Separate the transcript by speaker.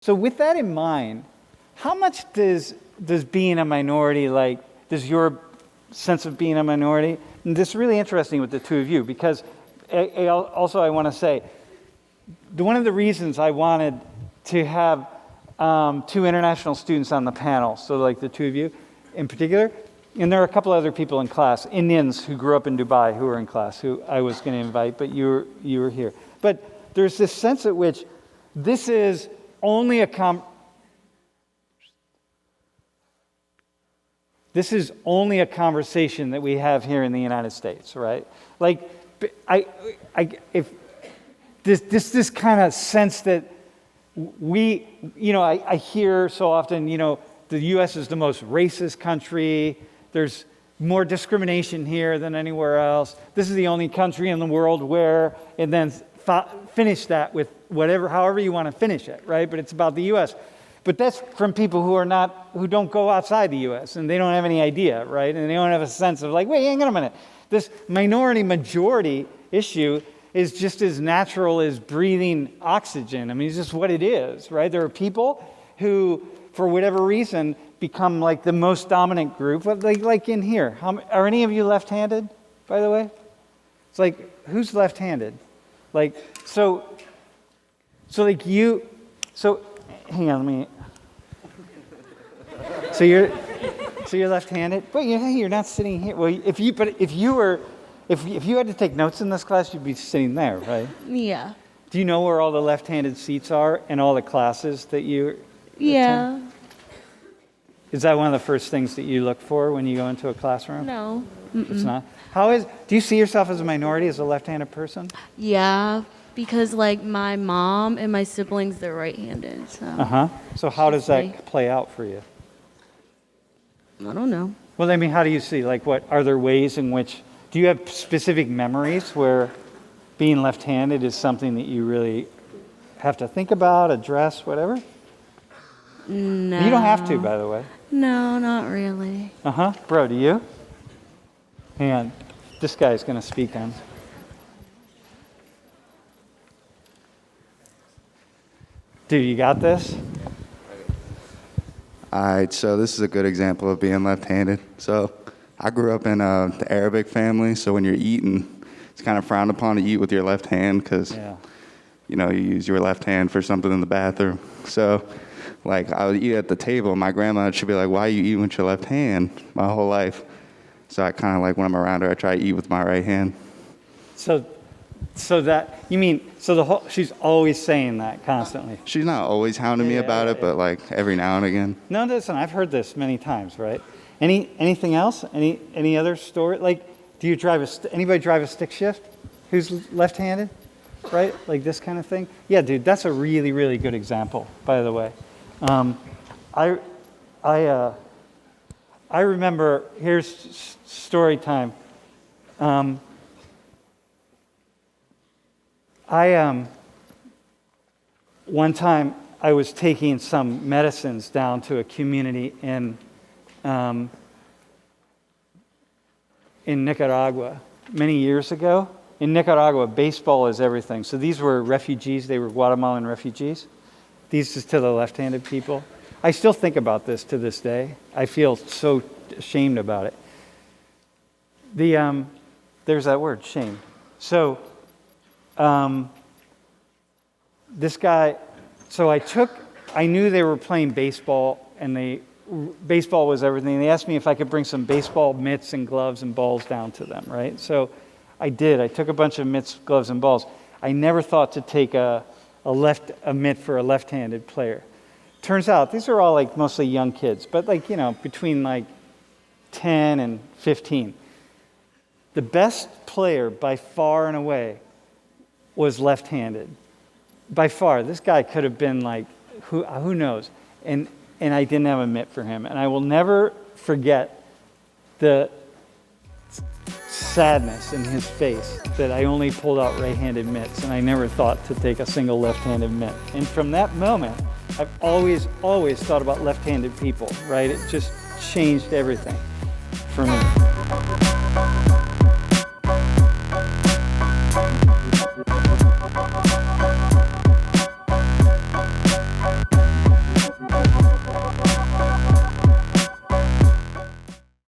Speaker 1: So with that in mind, how much does being a minority, does your sense of being a minority, and this is really interesting with the two of you, because I want to say, one of the reasons I wanted to have two international students on the panel, so like the two of you in particular, and there are a couple other people in class, Indians who grew up in Dubai who were in class, who I was going to invite, but you were here. But there's this sense at which this is only a conversation that we have here in the United States, right? Like, if this kind of sense that I hear so often, the U.S. is the most racist country. There's more discrimination here than anywhere else. This is the only country in the world where, and then finish that with however you want to finish it, right? But it's about the U.S. But that's from people who don't go outside the U.S. and they don't have any idea, right? And they don't have a sense of wait, hang on a minute. This minority-majority issue is just as natural as breathing oxygen. I mean, it's just what it is, right? There are people who, for whatever reason, become like the most dominant group. Like in here, are any of you left-handed, by the way? It's like, who's left-handed? So hang on, let me. So you're left-handed, but you're not sitting here. Well, if you had to take notes in this class, you'd be sitting there, right?
Speaker 2: Yeah.
Speaker 1: Do you know where all the left-handed seats are in all the classes that you attend? Is that one of the first things that you look for when you go into a classroom?
Speaker 2: No.
Speaker 1: It's not? Do you see yourself as a minority, as a left-handed person?
Speaker 2: Yeah, because my mom and my siblings, they're right-handed.
Speaker 1: So how does that play out for you?
Speaker 2: I don't know.
Speaker 1: Well, I mean, how do you see? What are there ways in which, do you have specific memories where being left-handed is something that you really have to think about, address, whatever?
Speaker 2: No.
Speaker 1: You don't have to, by the way.
Speaker 2: No, not really.
Speaker 1: Bro, do you? Hang on. This guy's going to speak on. Dude, you got this?
Speaker 3: All right, so this is a good example of being left-handed. So I grew up in the Arabic family, so when you're eating, it's kind of frowned upon to eat with your left hand because, you use your left hand for something in the bathroom. So, I would eat at the table. My grandma should be like, why are you eating with your left hand my whole life? So I kind of when I'm around her, I try to eat with my right hand.
Speaker 1: So she's always saying that constantly.
Speaker 3: She's not always hounding me about it, but every now and again.
Speaker 1: No, listen, I've heard this many times, right? Anything else? Any other story? Do you anybody drive a stick shift? Who's left-handed? Right? This kind of thing? Yeah, dude, that's a really, really good example, by the way. I remember, here's story time. One time I was taking some medicines down to a community in Nicaragua many years ago. In Nicaragua, baseball is everything. So these were refugees. They were Guatemalan refugees. These is to the left-handed people. I still think about this to this day. I feel so ashamed about it. There's that word, shame. So this guy, I knew they were playing baseball, and baseball was everything. They asked me if I could bring some baseball mitts and gloves and balls down to them, right? So I did. I took a bunch of mitts, gloves, and balls. I never thought to take a mitt for a left-handed player. Turns out these are all mostly young kids, but between 10 and 15. The best player by far and away was left-handed. By far, this guy could have been who knows? And I didn't have a mitt for him. And I will never forget the sadness in his face that I only pulled out right-handed mitts, and I never thought to take a single left-handed mitt. And from that moment, I've always thought about left-handed people, right? It just changed everything for me.